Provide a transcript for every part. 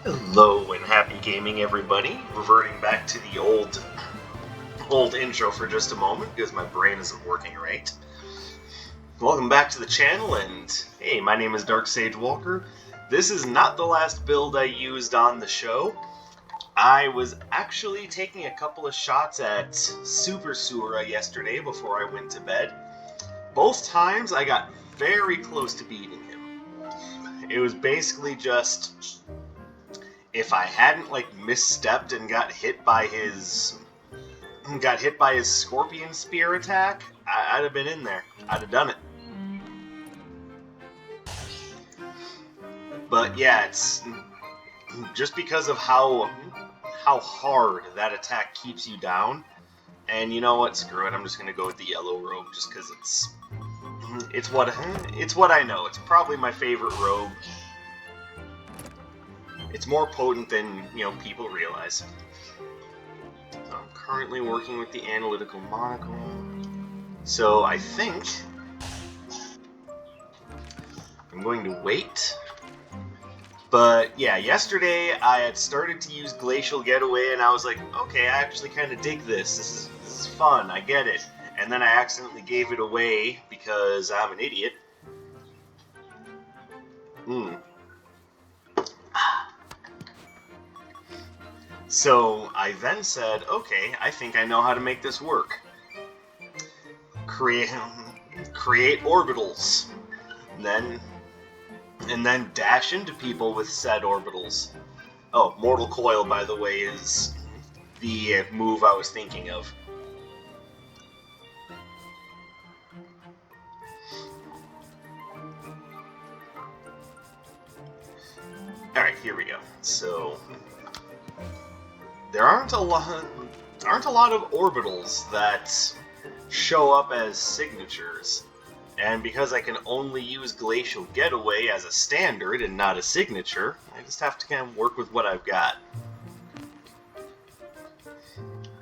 Hello and happy gaming, everybody. Reverting back to the old intro for just a moment because my brain isn't working right. Welcome back to the channel, and hey, my name is Dark Sage Walker. This is not the last build I used on the show. I was actually taking a couple of shots at Super Sura yesterday before I went to bed. Both times I got very close to beating him. It was basically just, if I hadn't misstepped and got hit by his scorpion spear attack, I'd have been in there. I'd have done it. But yeah, it's just because of how hard that attack keeps you down. And you know what? Screw it. I'm just gonna go with the yellow robe just because it's what I know. It's probably my favorite robe. It's more potent than people realize. So I'm currently working with the analytical monocle. So I think I'm going to wait. But yeah, yesterday I had started to use Glacial Getaway, and I was like, okay, I actually kind of dig this. This is fun. I get it. And then I accidentally gave it away because I'm an idiot. So I then said, okay, I think I know how to make this work. Create orbitals. And then dash into people with said orbitals. Oh, Mortal Coil, by the way, is the move I was thinking of. Alright, here we go. So there aren't a lot of orbitals that show up as signatures. And because I can only use Glacial Getaway as a standard and not a signature, I just have to kind of work with what I've got.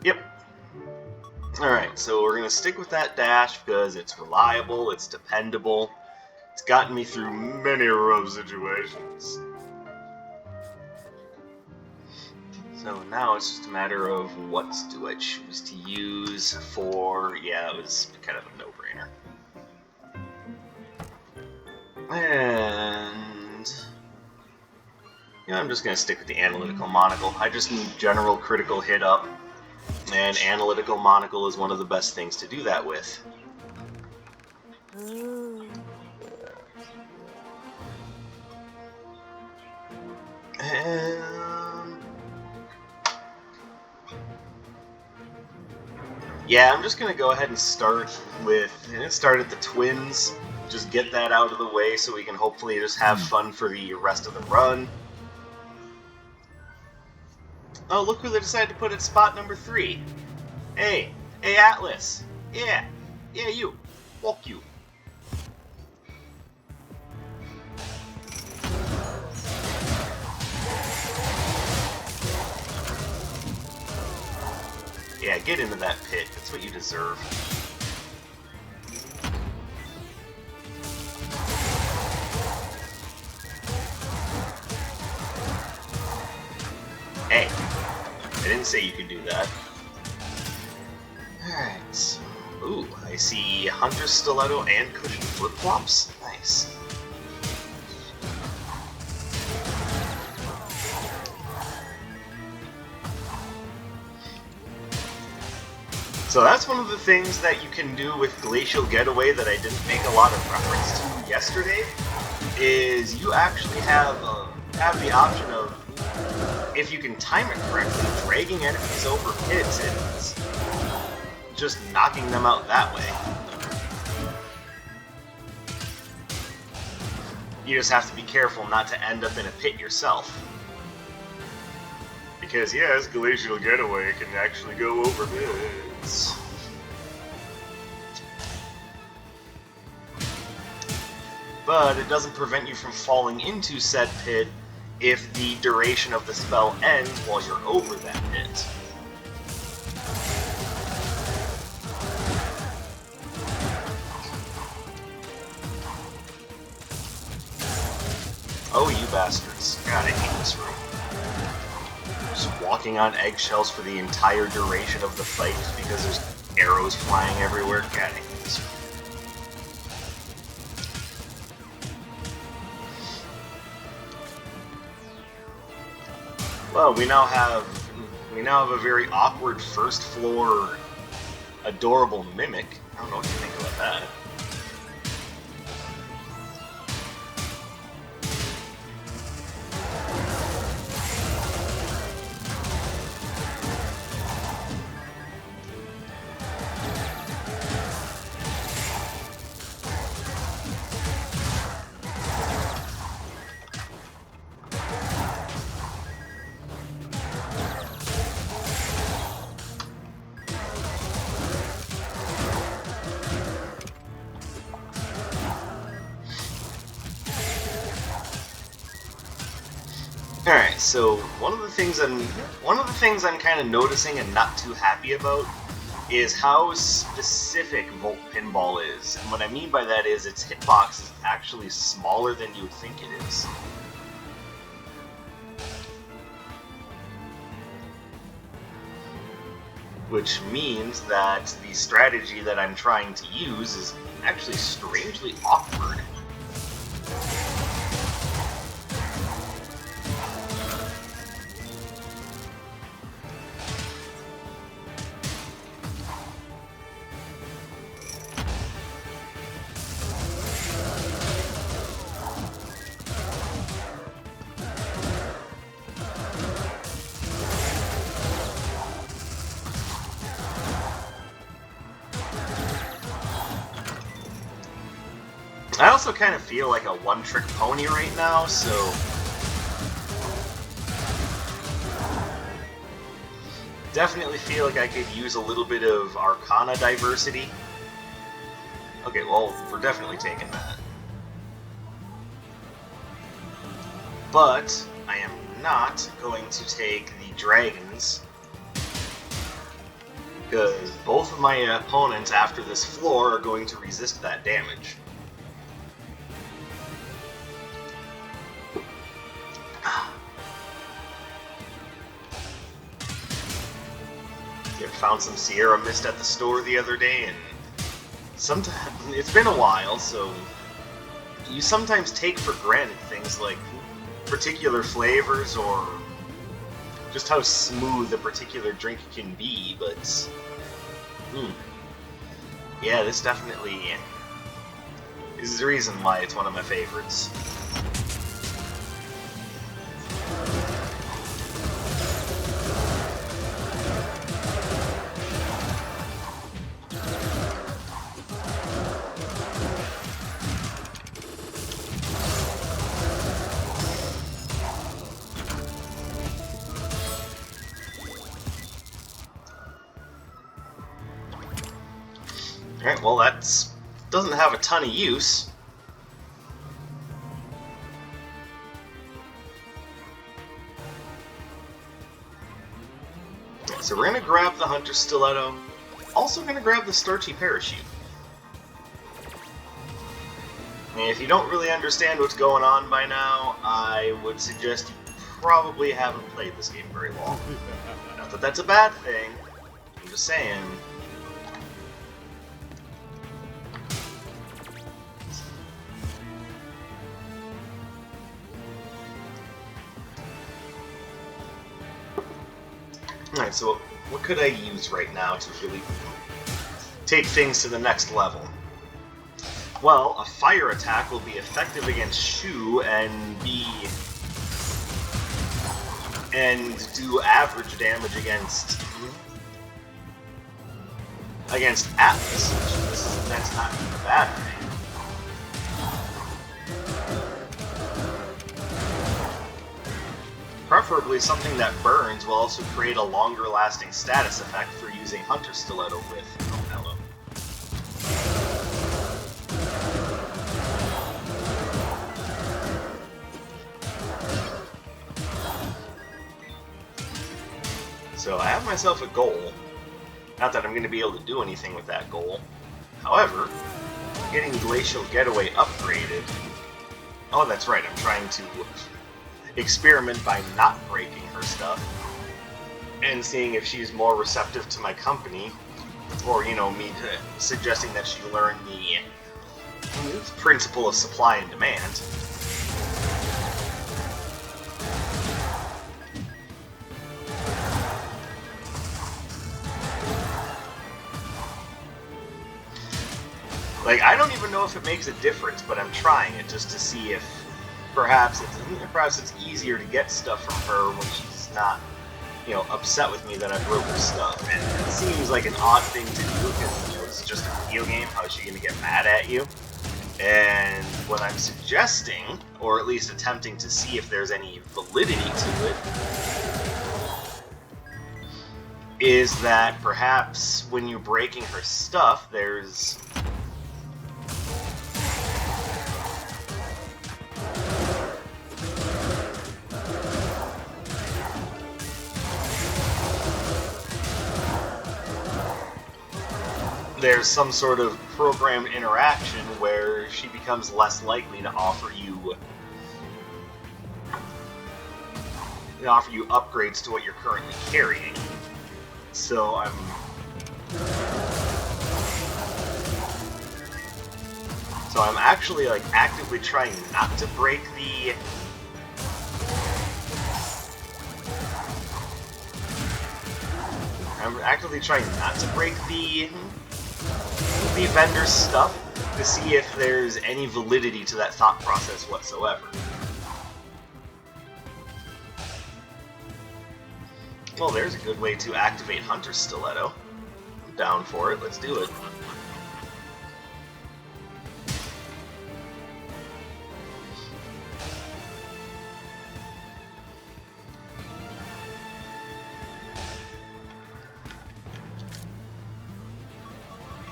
Yep. Alright, so we're going to stick with that dash because it's reliable, it's dependable, it's gotten me through many rough situations. So now it's just a matter of what do I choose to use for... Yeah, it was kind of a no-brainer. And I'm just going to stick with the analytical monocle. I just need general critical hit up, and analytical monocle is one of the best things to do that with. Yeah, I'm just going to go ahead and start at the twins. Just get that out of the way so we can hopefully just have fun for the rest of the run. Oh, look who they decided to put at spot number 3. Hey, Atlas. Yeah, you. Walk you. Yeah, get into that pit. That's what you deserve. Hey, I didn't say you could do that. Alright. Ooh, I see Hunter Stiletto and Cushion Flip-Flops. Nice. So that's one of the things that you can do with Glacial Getaway that I didn't make a lot of reference to yesterday, is you actually have the option of, if you can time it correctly, dragging enemies over pits and just knocking them out that way. You just have to be careful not to end up in a pit yourself. Because yes, Glacial Getaway can actually go over pits. But it doesn't prevent you from falling into said pit if the duration of the spell ends while you're over that pit. Oh, you bastards. God, I hate this room. just walking on eggshells for the entire duration of the fight because there's arrows flying everywhere. God, I hate this. Well, we now have a very awkward first floor adorable mimic. I don't know what you think about that. Alright, so one of the things I'm kind of noticing and not too happy about is how specific Volt Pinball is. And what I mean by that is its hitbox is actually smaller than you would think it is. Which means that the strategy that I'm trying to use is actually strangely awkward. I also kind of feel like a one-trick pony right now, so definitely feel like I could use a little bit of arcana diversity. Okay, well, we're definitely taking that. But I am not going to take the dragons, because both of my opponents after this floor are going to resist that damage. Found some Sierra Mist at the store the other day, and sometimes it's been a while, so you sometimes take for granted things like particular flavors or just how smooth a particular drink can be, but yeah, this definitely is the reason why it's one of my favorites. Alright, well that doesn't have a ton of use. So we're going to grab the Hunter Stiletto. Also going to grab the Starchy Parachute. And if you don't really understand what's going on by now, I would suggest you probably haven't played this game very long. Not that that's a bad thing, I'm just saying. Alright, so what could I use right now to really take things to the next level? Well, a fire attack will be effective against Shu and do average damage against Atlas. That's not even a bad thing. Preferably something that burns will also create a longer lasting status effect for using Hunter Stiletto with Hello. So I have myself a goal. Not that I'm going to be able to do anything with that goal. However, getting Glacial Getaway upgraded... Oh, that's right, I'm trying to experiment by not breaking her stuff. and seeing if she's more receptive to my company, or, you know, me suggesting that she learn the principle of supply and demand. Like, I don't even know if it makes a difference, but I'm trying it just to see if perhaps it's easier to get stuff from her when she's not, you know, upset with me that I broke her stuff. And it seems like an odd thing to do because, you know, it's just a video game. How is she going to get mad at you? And what I'm suggesting, or at least attempting to see if there's any validity to it, is that perhaps when you're breaking her stuff, there's some sort of programmed interaction where she becomes less likely to offer you upgrades to what you're currently carrying. So I'm actually like actively trying not to break the vendor's stuff to see if there's any validity to that thought process whatsoever. Well, there's a good way to activate Hunter's Stiletto. I'm down for it. Let's do it.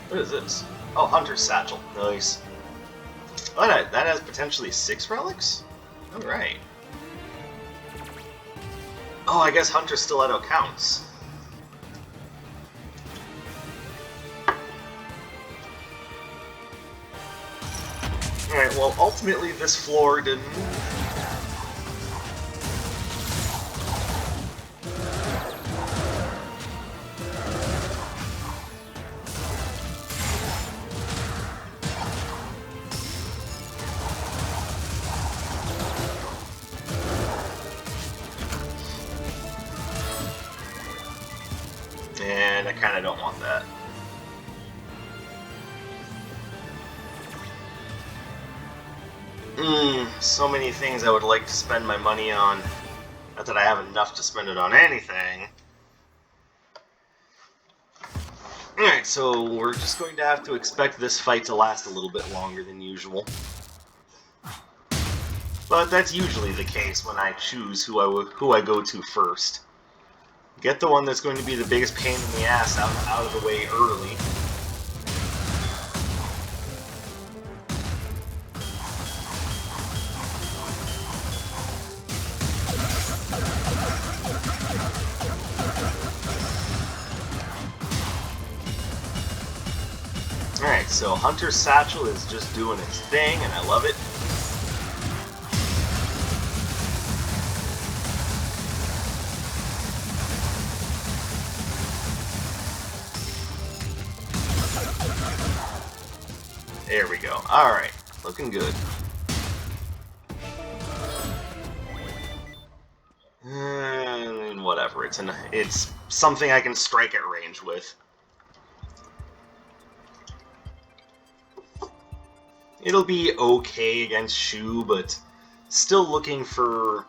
What is this? Oh, Hunter's Satchel. Nice. Oh, that has potentially 6 relics? Alright. Oh, I guess Hunter's Stiletto counts. Alright, well, ultimately this floor didn't... And I kind of don't want that. So many things I would like to spend my money on. Not that I have enough to spend it on anything. Alright, so we're just going to have to expect this fight to last a little bit longer than usual. But that's usually the case when I choose who I go to first. Get the one that's going to be the biggest pain in the ass out of the way early. Alright, so Hunter's Satchel is just doing its thing, and I love it. There we go. Alright, looking good. Whatever, it's something I can strike at range with. It'll be okay against Shu, but still looking for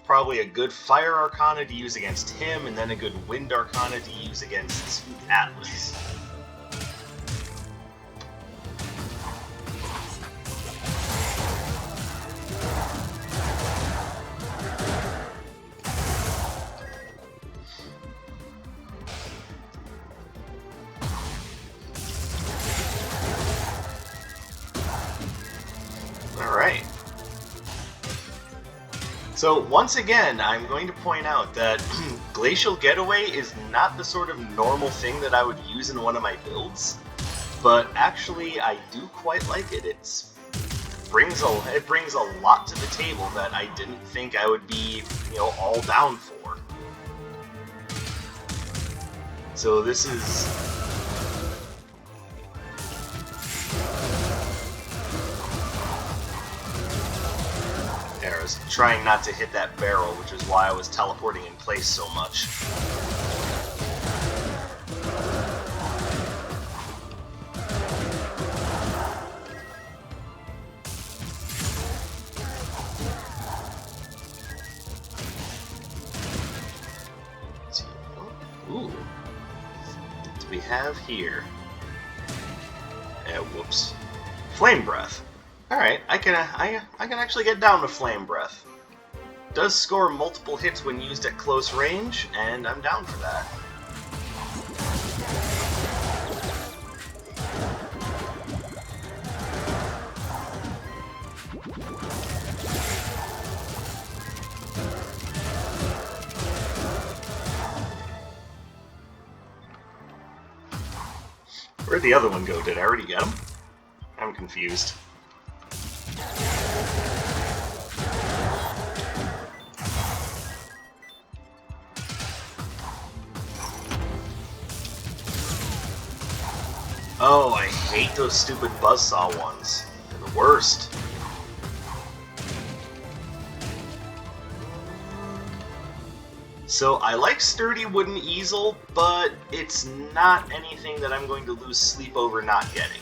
probably a good Fire Arcana to use against him, and then a good Wind Arcana to use against Atlas. Alright. So, once again, I'm going to point out that Glacial Getaway is not the sort of normal thing that I would use in one of my builds, but actually I do quite like it. It brings a lot to the table that I didn't think I would be, all down for. So this is... There, I was trying not to hit that barrel, which is why I was teleporting in place so much. Ooh. What do we have here? Whoops. Flame Breath. Alright, I can actually get down to Flame Breath. Does score multiple hits when used at close range, and I'm down for that. Where'd the other one go? Did I already get him? I'm confused. Oh, I hate those stupid buzzsaw ones. They're the worst. So I like sturdy wooden easel, but it's not anything that I'm going to lose sleep over not getting.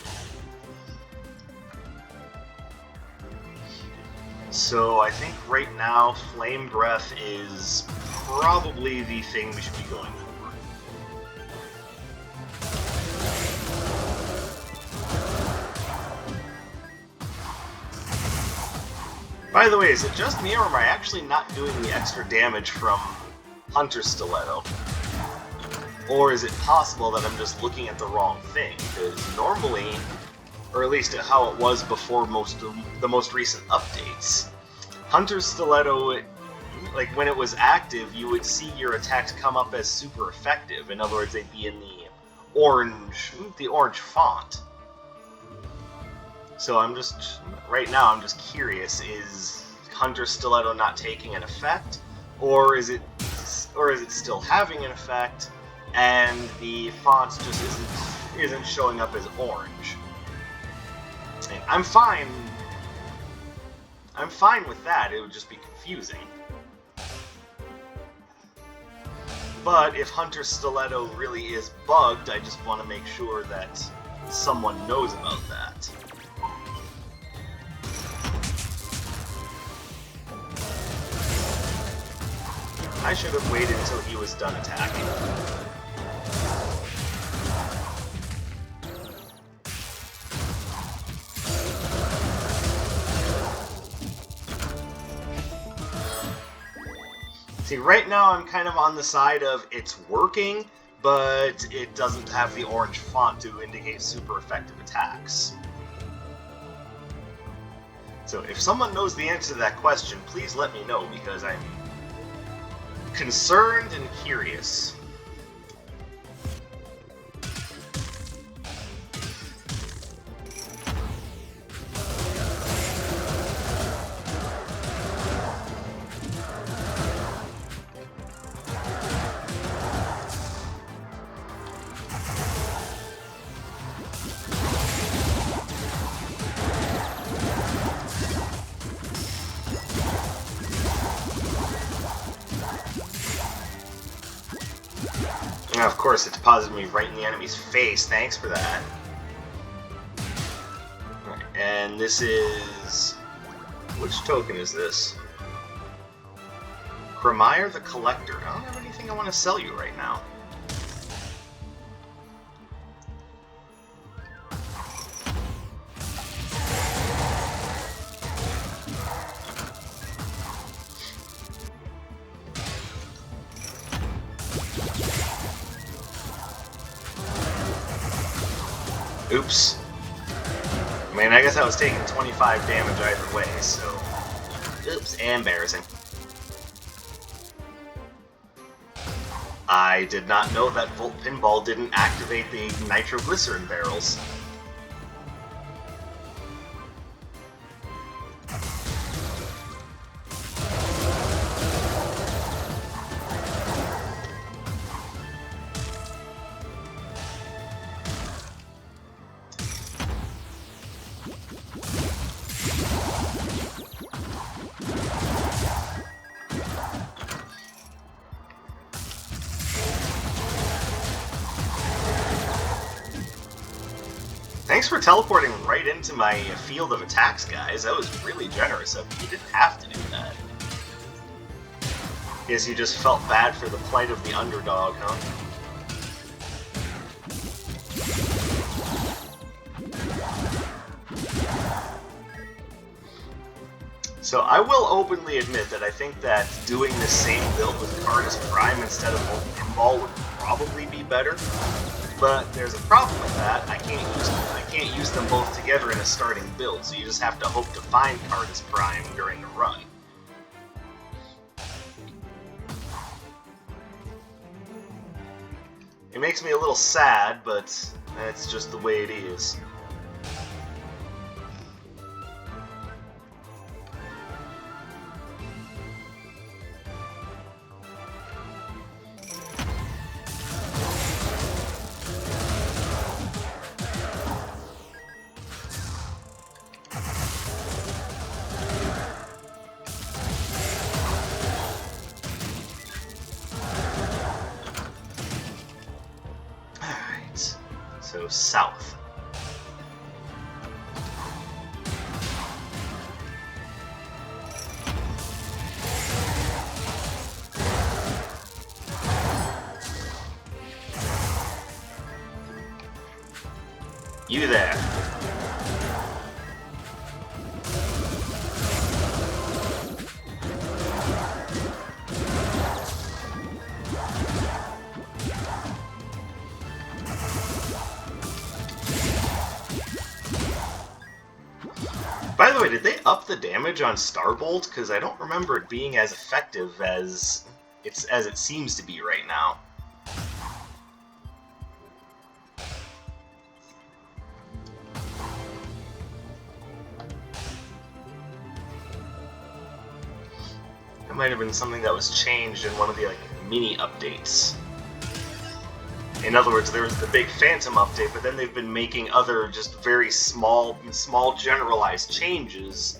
So I think right now Flame Breath is probably the thing we should be going for. By the way, is it just me, or am I actually not doing the extra damage from Hunter Stiletto? Or is it possible that I'm just looking at the wrong thing? Because normally, or at least how it was before the most recent updates, Hunter Stiletto, like when it was active, you would see your attacks come up as super effective. In other words, they'd be in the orange font. So right now I'm just curious, is Hunter Stiletto not taking an effect? Or is it still having an effect, and the font just isn't showing up as orange? And I'm fine with that, it would just be confusing. But if Hunter Stiletto really is bugged, I just want to make sure that someone knows about that. I should have waited until he was done attacking. See, right now I'm kind of on the side of it's working, but it doesn't have the orange font to indicate super effective attacks. So if someone knows the answer to that question, please let me know, because I'm concerned and curious. Now, of course, it deposited me right in the enemy's face. Thanks for that. Right, and this is... which token is this? Cremire the Collector. I don't have anything I want to sell you right now. Oops. I mean, I guess I was taking 25 damage either way, so... Oops, embarrassing. I did not know that Volt Pinball didn't activate the nitroglycerin barrels. Thanks for teleporting right into my field of attacks, guys. That was really generous of you. You didn't have to do that. Guess you just felt bad for the plight of the underdog, huh? So I will openly admit that I think that doing the same build with Cardus Prime instead of Pinball would probably be better. But there's a problem with that. I can't use them both together in a starting build, so you just have to hope to find Cardus Prime during the run. It makes me a little sad, but that's just the way it is. So south. You there. By the way, did they up the damage on Starbolt? Because I don't remember it being as effective as it seems to be right now. That might have been something that was changed in one of the mini updates. In other words, there was the big Phantom update, but then they've been making other just very small generalized changes.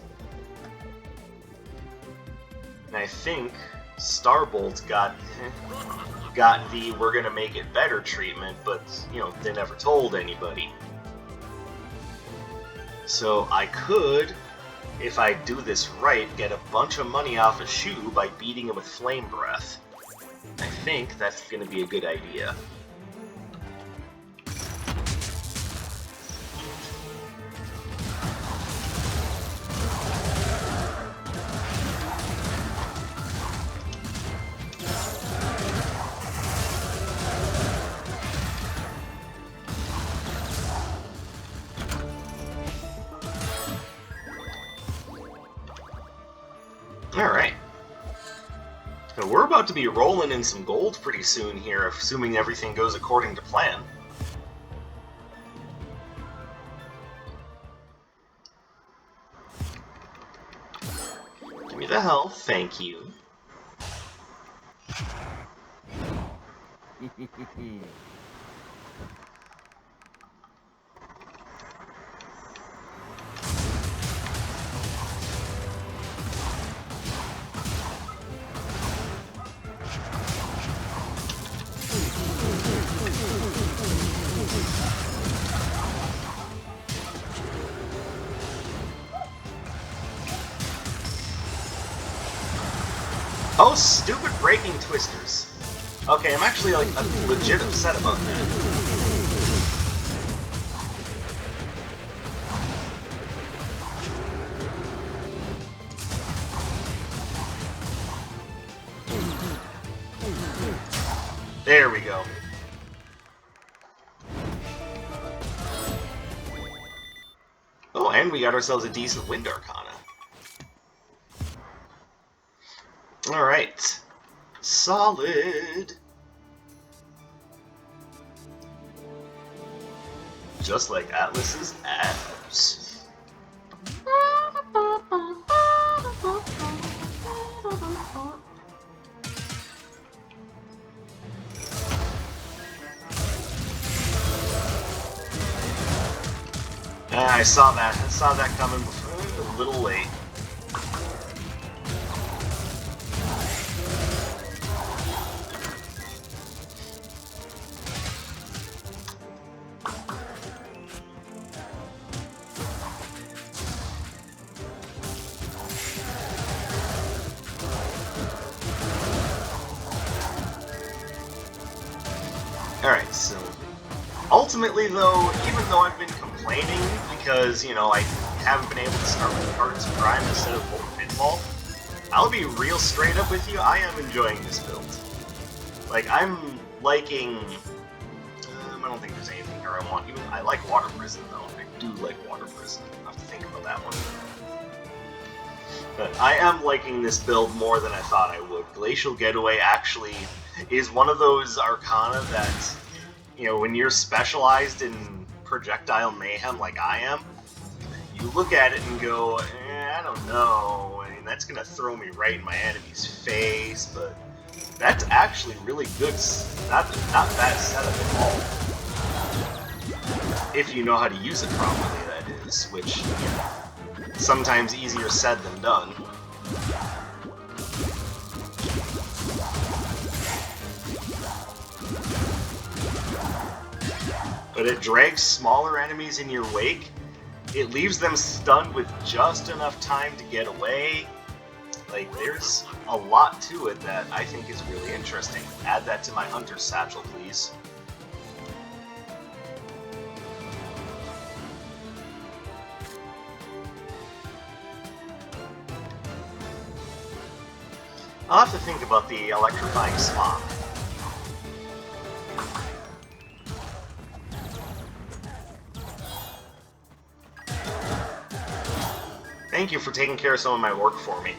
And I think Starbolt got the "we're gonna make it better" treatment, but they never told anybody. So I could, if I do this right, get a bunch of money off a Shu by beating him with Flame Breath. I think that's gonna be a good idea. Alright. So we're about to be rolling in some gold pretty soon here, assuming everything goes according to plan. Give me the health, thank you. Oh, stupid breaking twisters. Okay, I'm actually legit upset about that. There we go. Oh, and we got ourselves a decent Wind Arcana. Alright. Solid. Just like Atlas's abs. I saw that. I saw that coming before. A little late. Alright, so ultimately though, even though I've been complaining because, you know, I haven't been able to start with Cards of Prime instead of Pinball, I'll be real straight up with you, I am enjoying this build. Like, I'm liking... I don't think there's anything here I want. Even I like Water Prison, though. I do like Water Prison. I'll have to think about that one. But I am liking this build more than I thought I would. Glacial Getaway actually is one of those arcana that, you know, when you're specialized in projectile mayhem like I am, you look at it and go, I don't know, I mean, that's going to throw me right in my enemy's face, but that's actually really good, not bad setup at all. If you know how to use it properly, that is, which, you know, sometimes easier said than done. But it drags smaller enemies in your wake. It leaves them stunned with just enough time to get away. Like, there's a lot to it that I think is really interesting. Add that to my Hunter's Satchel, please. I'll have to think about the electrifying swamp. Thank you for taking care of some of my work for me.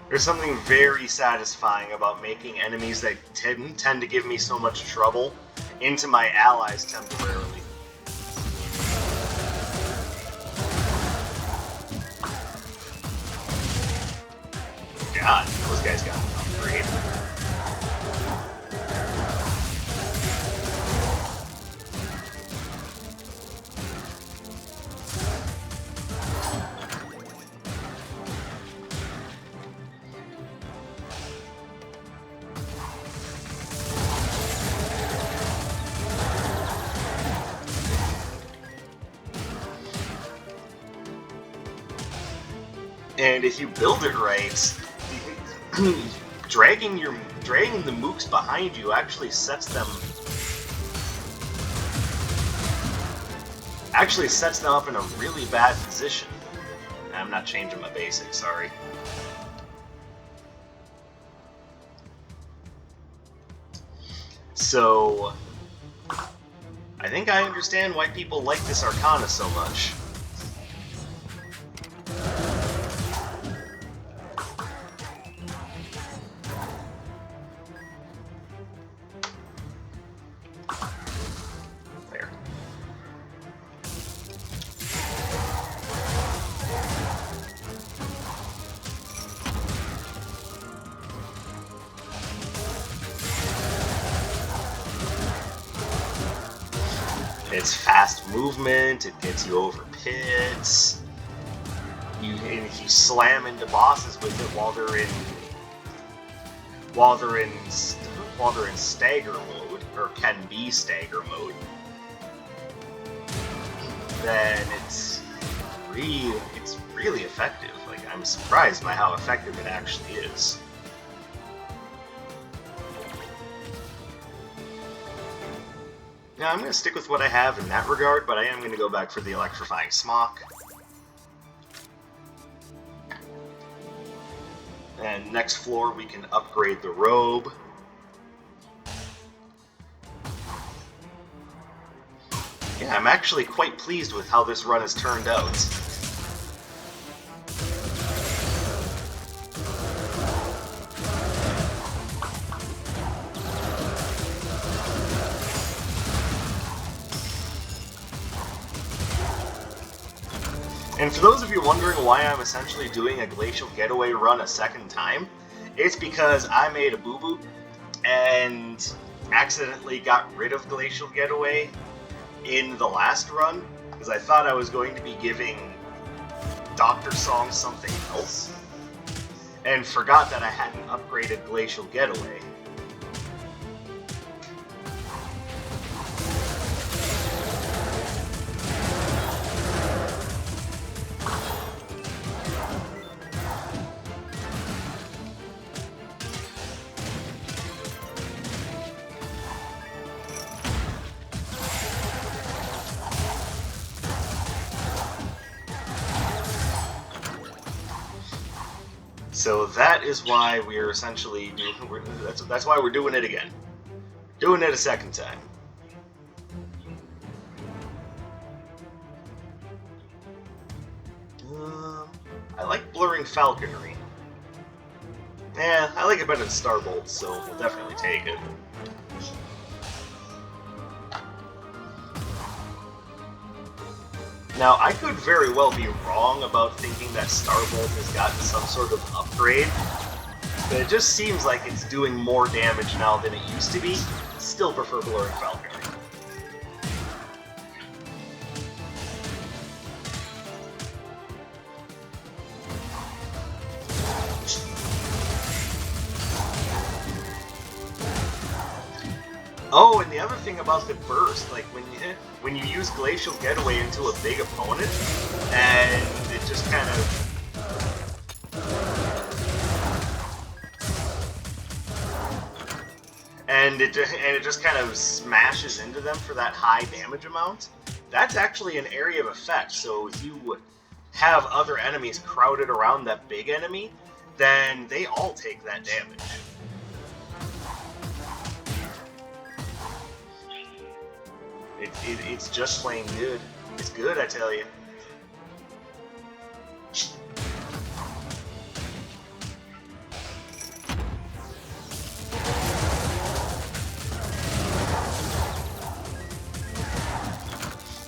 There's something very satisfying about making enemies that tend to give me so much trouble into my allies temporarily. God, those guys got an upgrade. And if you build it right, dragging the mooks behind you actually sets them up in a really bad position. I'm not changing my basics, sorry. So I think I understand why people like this arcana so much. It's fast movement, it gets you over pits. If you slam into bosses with it while they're in stagger mode, or can be stagger mode, then it's really effective. Like, I'm surprised by how effective it actually is. Now, I'm going to stick with what I have in that regard, but I am going to go back for the electrifying smock. And next floor, we can upgrade the robe. Yeah, I'm actually quite pleased with how this run has turned out. And for those of you wondering why I'm essentially doing a Glacial Getaway run a second time, it's because I made a boo-boo and accidentally got rid of Glacial Getaway in the last run, because I thought I was going to be giving Dr. Song something else, and forgot that I hadn't upgraded Glacial Getaway. So that is why we're essentially that's why we're doing it again. Doing it a second time. I like blurring falconry. Yeah, I like it better than Starbolt, so we'll definitely take it. Now, I could very well be wrong about thinking that Starbolt has gotten some sort of upgrade, but it just seems like it's doing more damage now than it used to be. Still prefer blurring falconry. Oh, and the other thing about the burst, like when you use Glacial Getaway into a big opponent, and it just kind of it just kind of smashes into them for that high damage amount. That's actually an area of effect. So if you have other enemies crowded around that big enemy, then they all take that damage. It's just plain good. It's good, I tell you.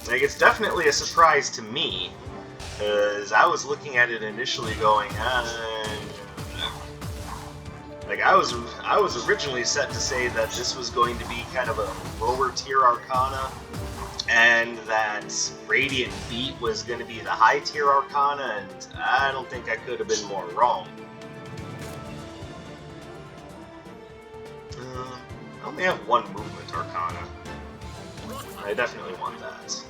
Like, it's definitely a surprise to me, because I was looking at it initially going, like, I was originally set to say that this was going to be kind of a lower tier arcana, and that Radiant Beat was going to be the high tier arcana, and I don't think I could have been more wrong. I only have one movement arcana. I definitely want that.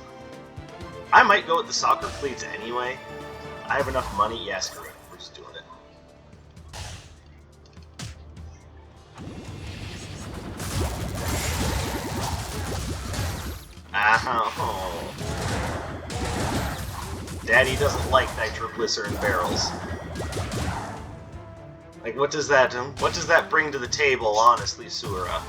I might go with the soccer cleats anyway. I have enough money. Yeah, screw it. We're just doing it. Ow. Daddy doesn't like nitroglycerin barrels. Like, what does that bring to the table, honestly, Sura?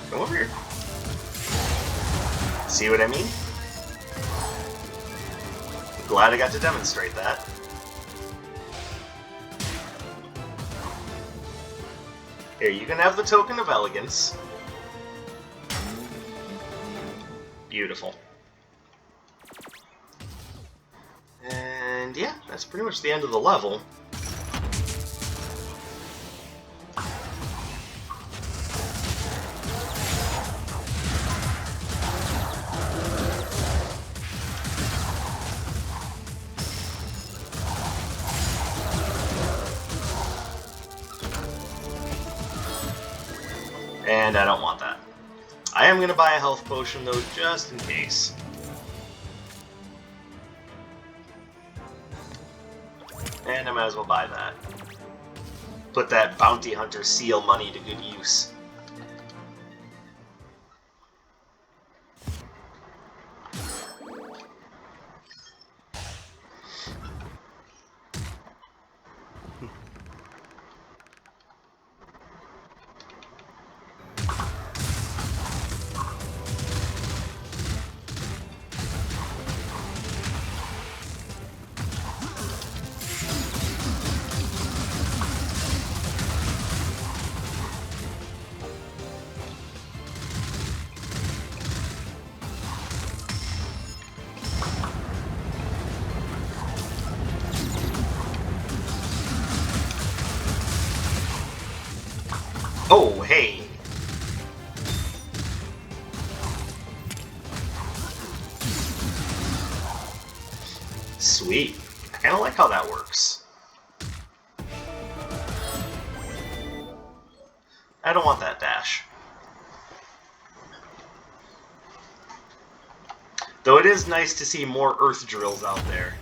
Come over here. See what I mean? Glad I got to demonstrate that. Here, you can have the token of elegance. Beautiful. And yeah, that's pretty much the end of the level. And I don't want that. I am going to buy a health potion, though, just in case. And I might as well buy that. Put that bounty hunter seal money to good use. Oh, hey! Sweet. I kind of like how that works. I don't want that Though it is nice to see more earth drills out there.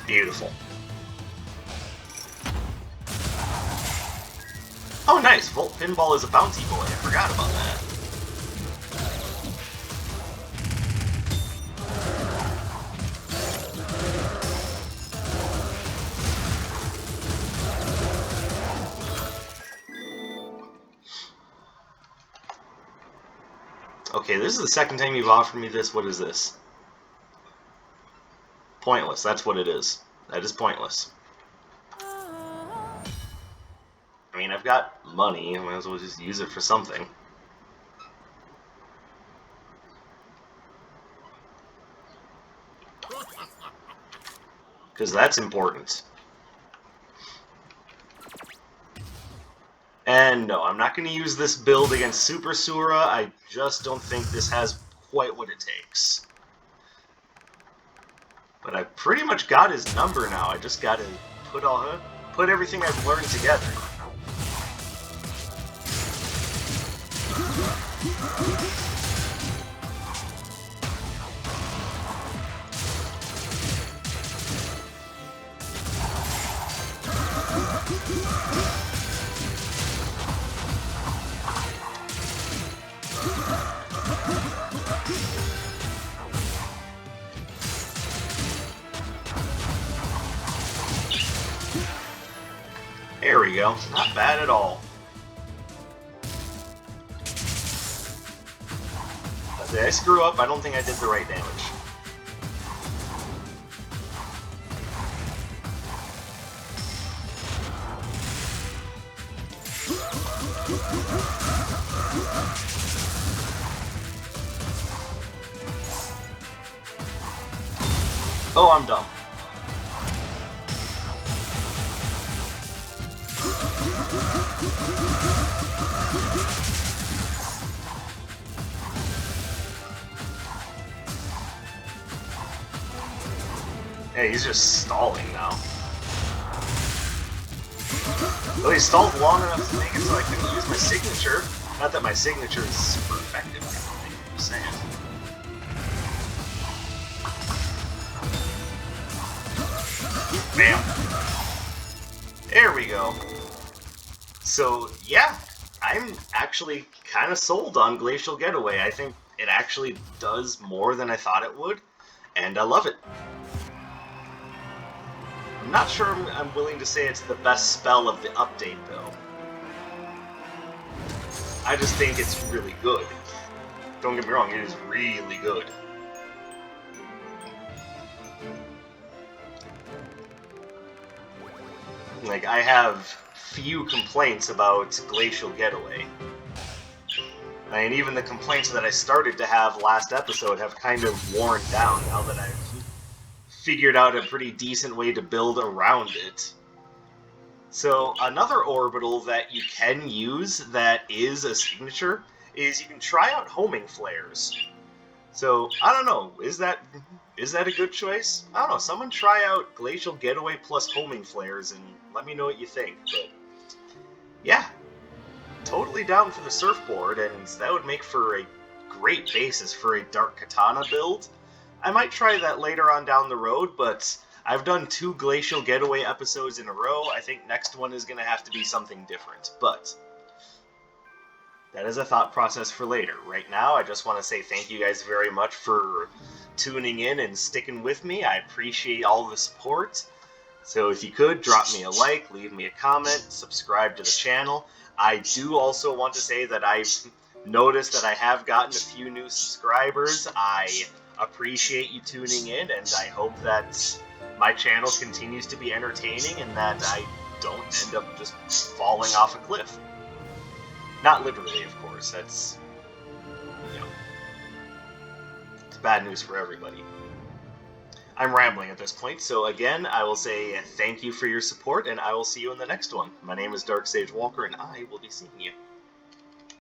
Beautiful. Oh, nice! Volt Pinball is a bounty boy. I forgot about that. Okay, this is the second time you've offered me this. What is this? Pointless. That's what it is. That is pointless. I mean, I've got money. I might as well just use it for something. Because that's important. And no, I'm not going to use this build against Super Sura. I just don't think this has quite what it takes. But I pretty much got his number now. I just got to put everything I've learned together. There we go. Not bad at all. Did I screw up? I don't think I did the right damage. Oh, I'm dumb. Hey, he's just stalling now. Well, he stalled long enough to make it so I can use my signature. Not that my signature is super effective or anything, I'm just saying. Bam! There we go. So, yeah, I'm actually kind of sold on Glacial Getaway. I think it actually does more than I thought it would, and I love it. I'm not sure I'm willing to say it's the best spell of the update, though. I just think it's really good. Don't get me wrong, it is really good. Like, I have few complaints about Glacial Getaway. I mean, even the complaints that I started to have last episode have kind of worn down now that I've figured out a pretty decent way to build around it. So, another orbital that you can use that is a signature is you can try out homing flares. So, I don't know, is that a good choice? I don't know, someone try out Glacial Getaway plus homing flares and let me know what you think, but yeah, totally down for the surfboard, and that would make for a great basis for a Dark Katana build. I might try that later on down the road, but I've done 2 Glacial Getaway episodes in a row. I think next one is going to have to be something different, but that is a thought process for later. Right now, I just want to say thank you guys very much for tuning in and sticking with me. I appreciate all the support. So if you could, drop me a like, leave me a comment, subscribe to the channel. I do also want to say that I've noticed that I have gotten a few new subscribers. I appreciate you tuning in, and I hope that my channel continues to be entertaining and that I don't end up just falling off a cliff. Not literally, of course. That's, you know, it's bad news for everybody. I'm rambling at this point, so again, I will say thank you for your support, and I will see you in the next one. My name is Dark Sage Walker, and I will be seeing you.